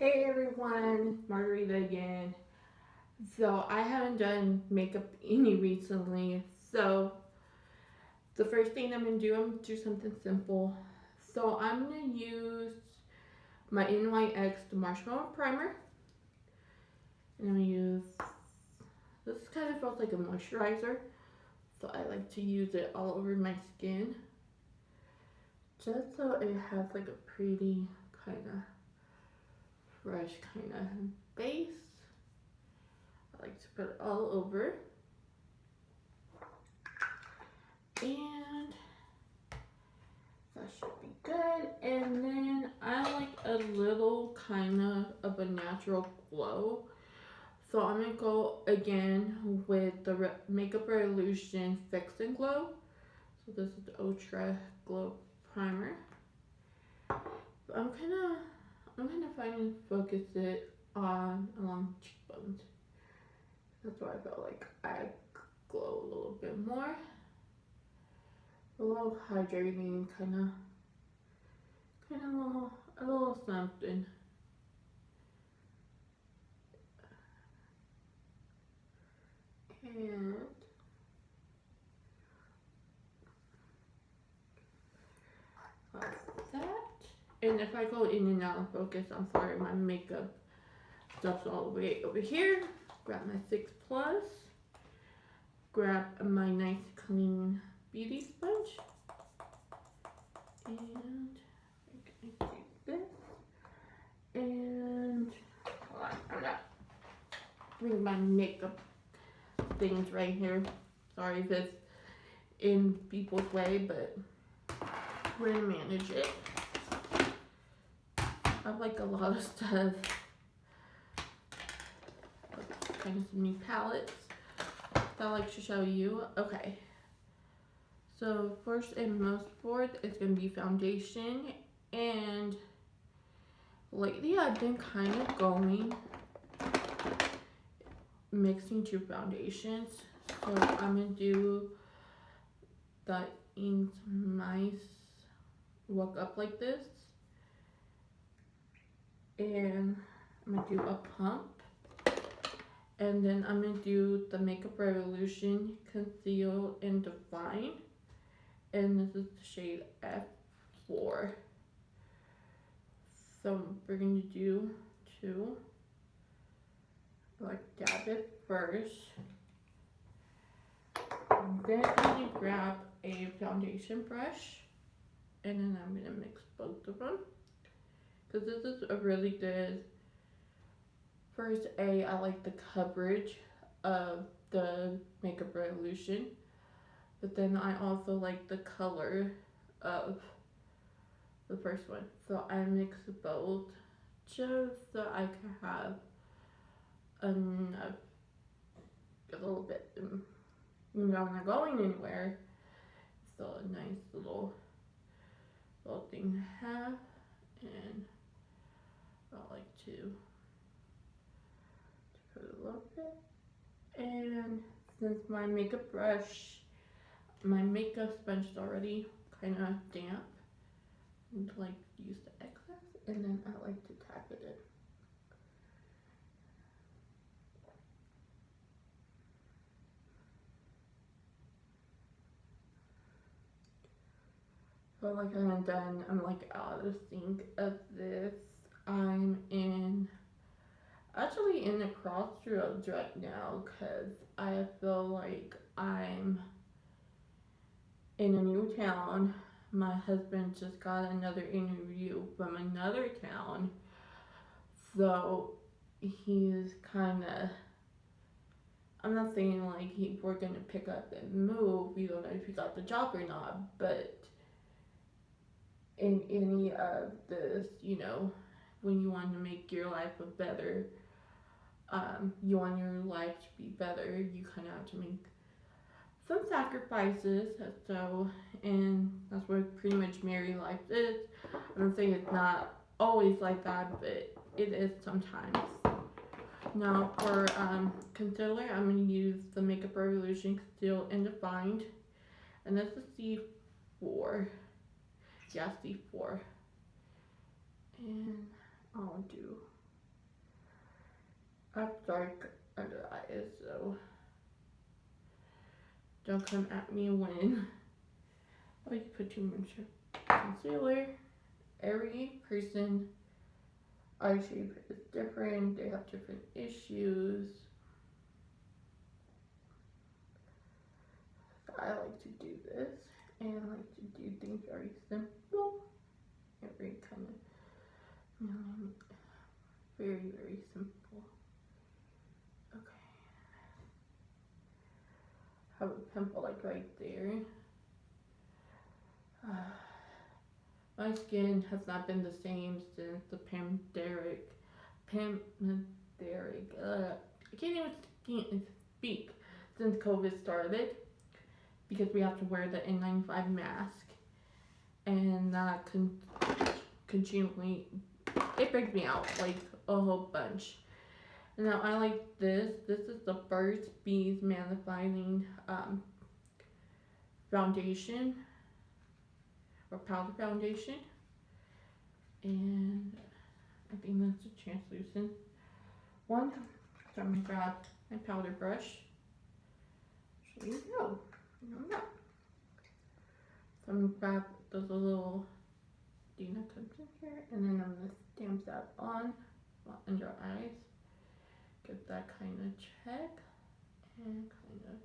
Hey everyone, Margarita again. So I haven't done makeup any recently. So the first thing I'm gonna do something simple. So I'm gonna use my NYX Marshmallow Primer, and I'm gonna use this kind of feels like a moisturizer. So I like to use it all over my skin, just so it has like a pretty kind of fresh kind of base. I like to put it all over. And that should be good. And then I like a little kind of a natural glow. So I'm going to go again with the Makeup Revolution Fix and Glow. So this is the Ultra Glow Primer. I'm kind of finding focus it on along cheekbones. That's why I felt like I glow a little bit more. A little hydrating a little something. And like that. And if I go in and out of focus, I'm sorry, my makeup stuff's all the way over here. Grab my 6 Plus. Grab my nice clean beauty sponge. And I'm gonna take this. And hold on, I'm gonna bring my makeup things right here. Sorry if it's in people's way, but we're gonna manage it. I have like a lot of stuff. Kind of some new palettes that I like to show you. Okay. So first and most forth is gonna be foundation, and lately I've been kind of going mixing two foundations. So I'm gonna do the Inked Mice Look Up Like This, and I'm gonna do a pump, and then I'm gonna do the Makeup Revolution Conceal and Define, and this is the shade F4. So we're gonna do two. Like dab it first. Then I'm gonna grab a foundation brush, and then I'm gonna mix both of them. Because this is a really good, first I like the coverage of the Makeup Revolution. But then I also like the color of the first one. So I mix both just so I can have enough, a little bit, I'm not going anywhere. Still a nice little thing to have, and I like to put a little bit. And since my makeup brush, my makeup sponge is already kind of damp, I like use the excess, and then I like to tap it in. So like I'm done, I'm like out of sync of this. I'm actually in the crossroads right now because I feel like I'm in a new town. My husband just got another interview from another town, so he's kind of. I'm not saying like we're gonna pick up and move. We don't know if he got the job or not, but in any of this, when you want to make your life a better, you want your life to be better, you kind of have to make some sacrifices. So, and that's what pretty much married life is. I'm not saying it's not always like that, but it is sometimes. Now for concealer, I'm going to use the Makeup Revolution Conceal and Defined, and that's the C4. Yeah, C4. And I'll do I have dark under eyes, so don't come at me when you put too much concealer. Every person eye shape is different. They have different issues. I like to do this, and I like to do things very simple, very kind of very simple. Okay, have a pimple like right there. My skin has not been the same since the pandemic. I can't even speak since COVID started because we have to wear the N95 mask, and that continually it breaks me out like a whole bunch. And now I like this. This is the Burt's Bees Mattifying Foundation or powder foundation, and I think that's a translucent one. So I'm gonna grab my powder brush. Actually, no. So I'm gonna grab those little Dina comes in here, and then I'm gonna stamp that on under your eyes. Get that kind of check, and kind of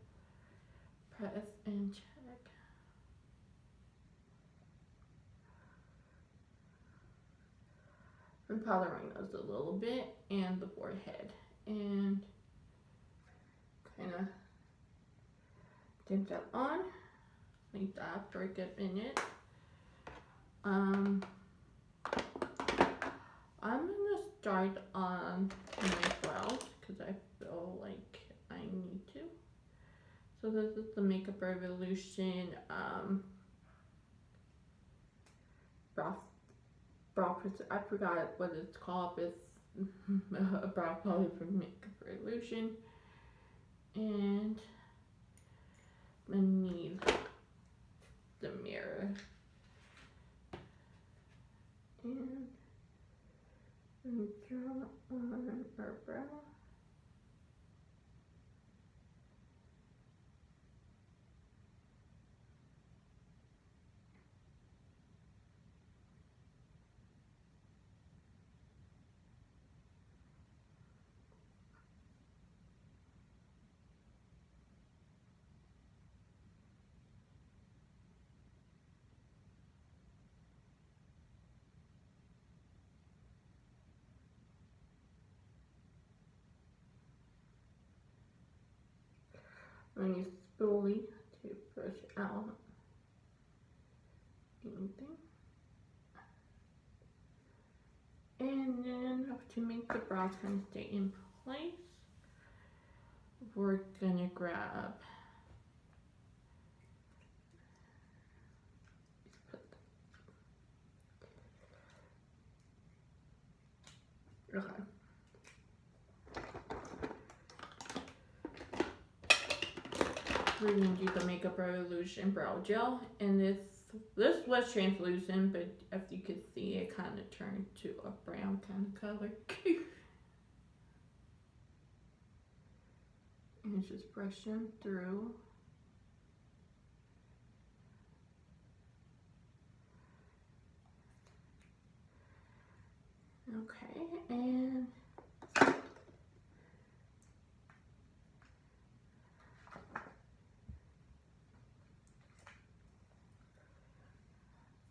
press and check. And powder my nose a little bit, and the forehead, and kind of stamp that on like that for a good minute. I'm gonna start on my brows because I feel like I need to. So this is the Makeup Revolution brow I forgot what it's called. It's a brow powder from Makeup Revolution, and I need the mirror, and draw on our brow. I'm going to use spoolie to brush out anything. And then to make the brows kind of stay in place, we're gonna grab okay. We're gonna do the Makeup Revolution brow gel, and this was translucent, but as you can see, it kind of turned to a brown kind of color. And it's just brushing through. Okay, and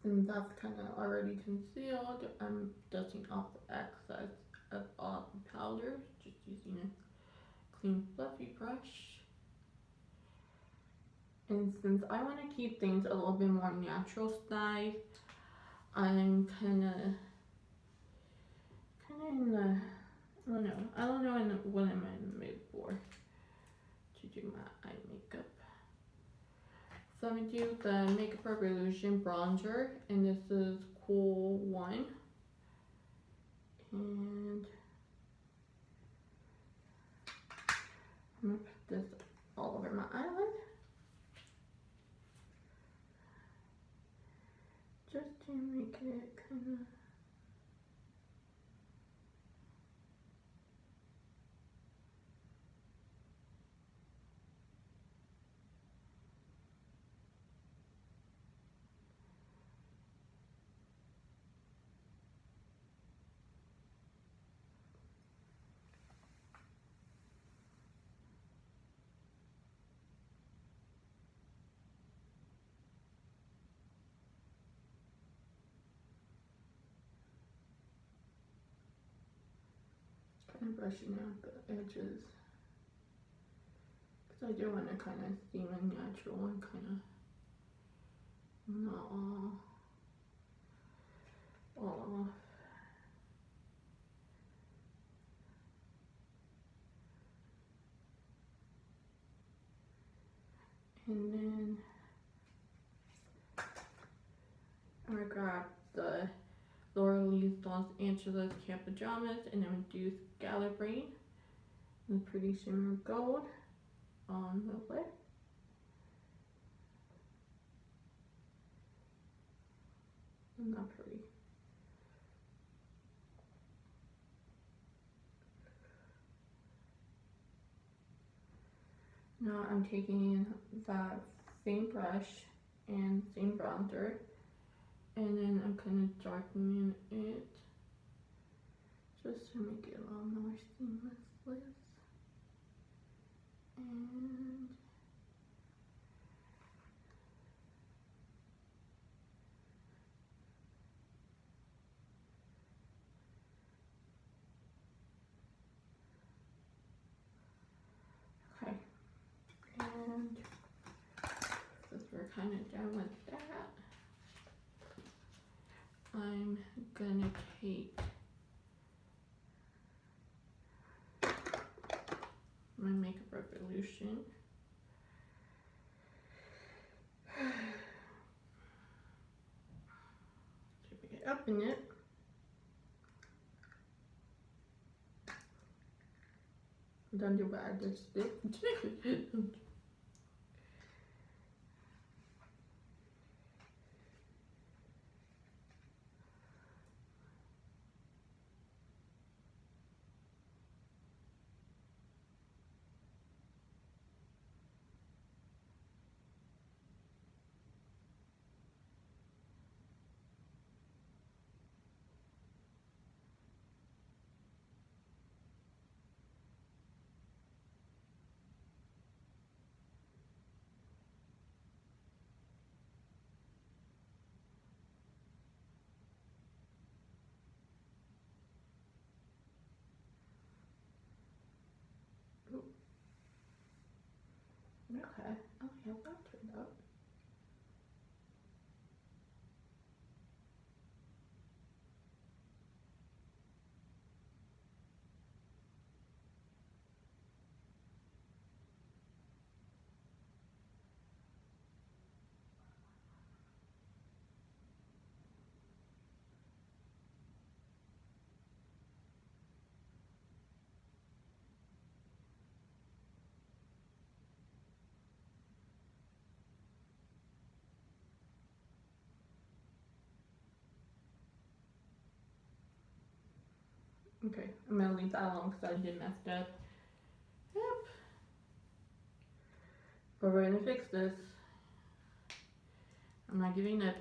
since that's kind of already concealed, I'm dusting off the excess of all the powder, just using a clean fluffy brush. And since I want to keep things a little bit more natural style, I'm kind of in the, I don't know what am I in the mood for to do my eye makeup. So I'm going to do the Makeup Revolution bronzer, and this is Cool One. And I'm going to put this all over my eyelid, just to make it kind of and brushing out the edges. Because I do want to kind of seem natural and kind of not all off. And then I'm going to grab the Laura Lee's Los Angeles Camp Pajamas, and I'm going to do Scallop Rain in Pretty Shimmer Gold on the lip. Not pretty. Now I'm taking that same brush and same bronzer, and then I'm kind of darkening it just to make it a little more seamless. And okay, and since we're kind of done with that, I'm gonna take my Makeup Revolution. Open it. Don't do what I just did. Okay, oh yeah, that turned out. Okay, I'm gonna leave that alone because I did mess up. Yep. But we're gonna fix this. I'm not giving up.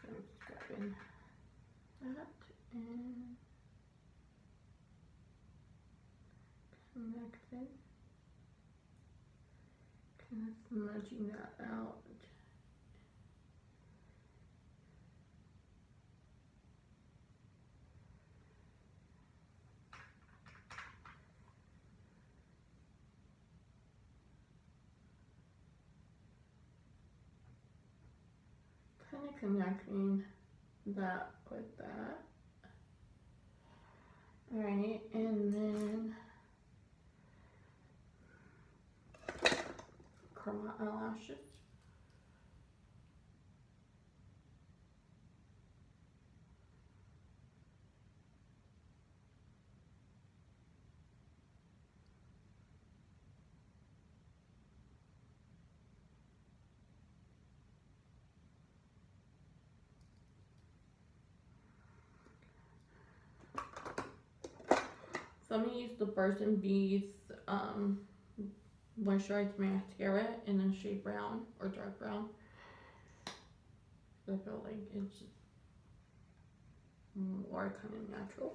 So I'm just grabbing that and connecting. Kind of smudging that out. Kind of connecting that with that. Alright, and then curl my eyelashes. So I'm gonna use the Birds and Bees moisturized mascara in the shade brown or dark brown. I feel like it's more kind of natural.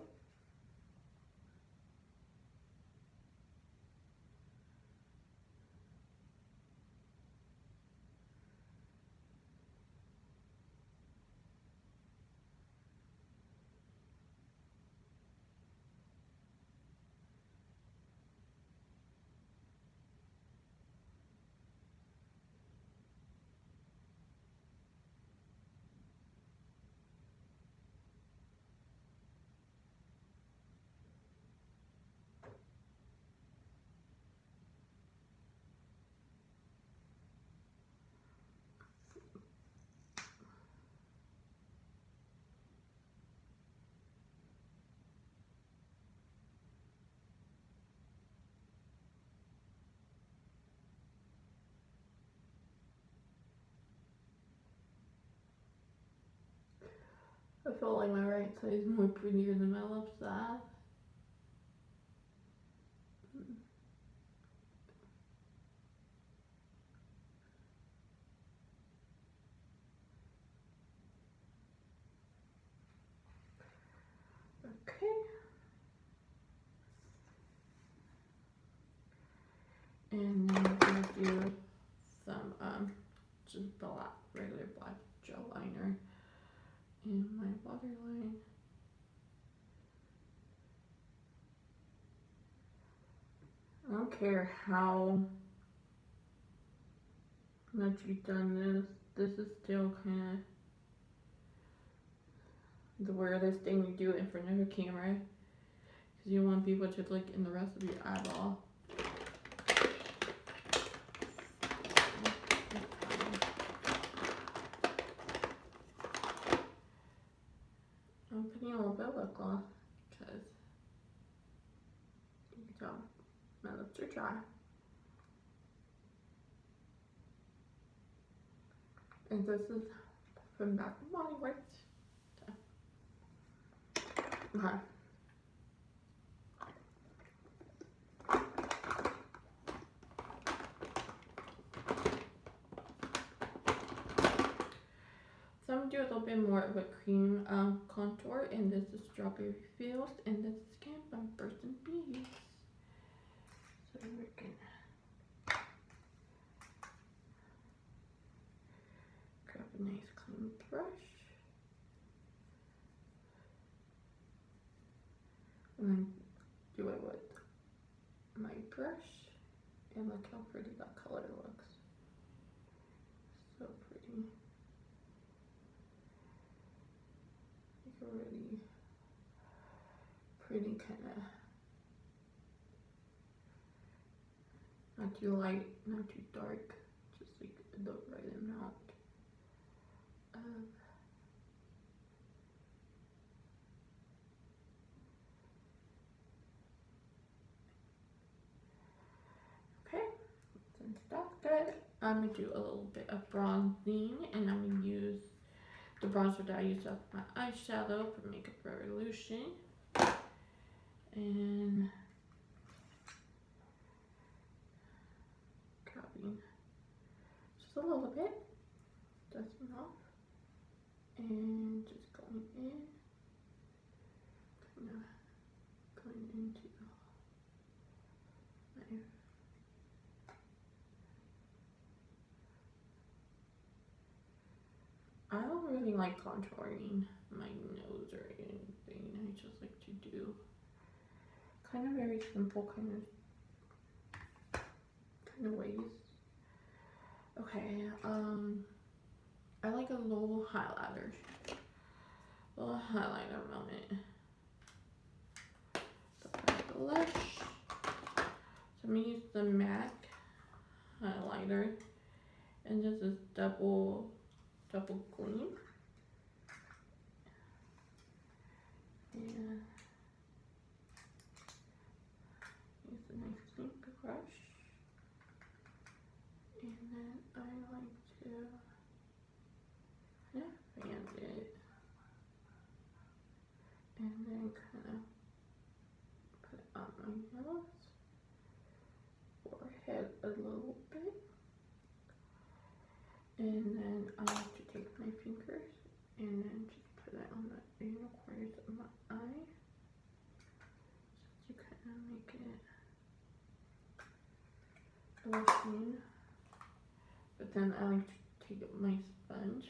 I feel like my right side is more prettier than my left side. Okay. And then I'm gonna do some just black, regular black gel liner in my waterline. I don't care how much you've done this is still kind of the weirdest thing you do in front of a camera. Because you want people to look in the rest of your eyeball. I'm putting a little bit of lip gloss because you can tell my lips are dry. And this is from Bath and Body Works. Okay. So I'm gonna do a little bit more of a cream contour, and this is Strawberry Fields, and this is again from Burst and Bees. So we're gonna grab a nice clean brush, and then do it with my brush, and look how pretty that color looks. So pretty. Like a really pretty kind of, not too light, not too dark, just like the right amount of okay. Since that's good, I'm gonna do a little bit of bronzing, and I'm gonna use the bronzer that I used as my eyeshadow for Makeup Revolution. And grabbing just a little bit, dusting off, and just going in, kind of going into my I don't really like contouring my nose or anything. I just like to do kind of very simple kind of ways. Okay, I like a little highlighter moment. So I have blush. So I'm gonna use the MAC highlighter, and this is double gleam. And use a nice pink brush. And then I like to kind of fan it. And then kind of put it on my nose, forehead a little bit. And then I like to take my fingers and then just put it on the inner corners of my eye. So to kind of make it blushing. But then I like to take my sponge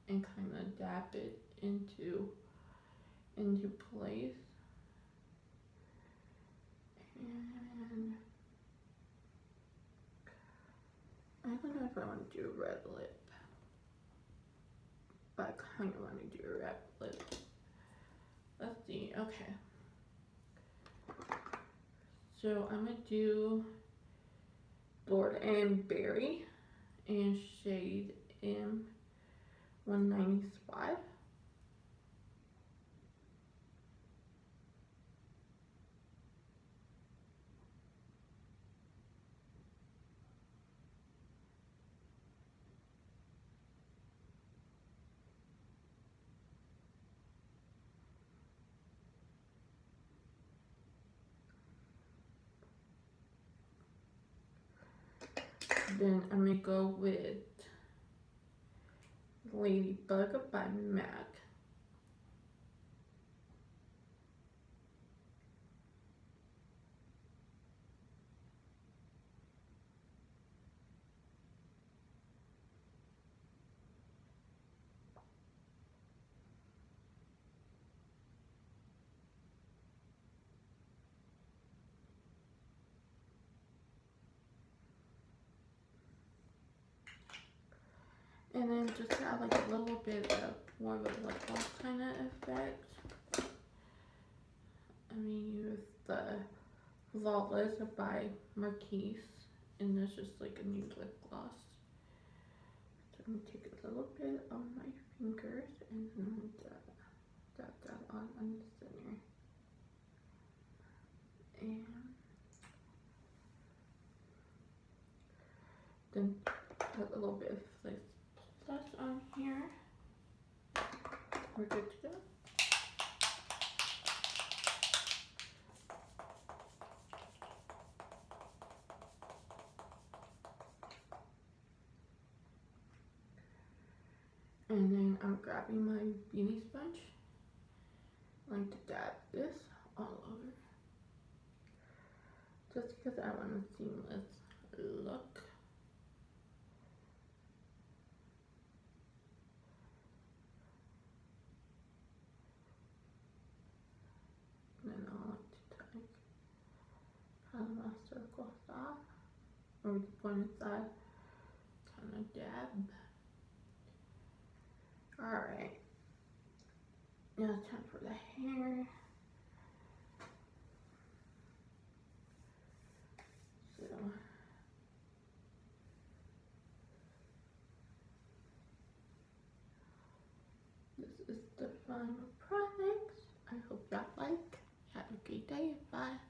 and kind of dab it into place. And I don't know if I want to do a red lip, but I kind of want to do a red lip. Let's see. Okay. So I'm gonna do Lord and Berry and shade M195. Then I'm gonna go with Ladybug by MAC. And then just have like a little bit of more of a lip gloss kind of effect. I'm gonna use the Flawless by Marquise, and this is like a new lip gloss. So I'm gonna take a little bit on my fingers and then dab that on the center. And then put a little bit of like plus on here. We're good to go. And then I'm grabbing my beauty sponge. I like to dab this all over. Just because I want a seamless look. And then I like to take kind of a circle off, or the pointed side, kind of dab. Alright, now it's time for the hair. So, this is the final product. I hope y'all like. Have a great day. Bye.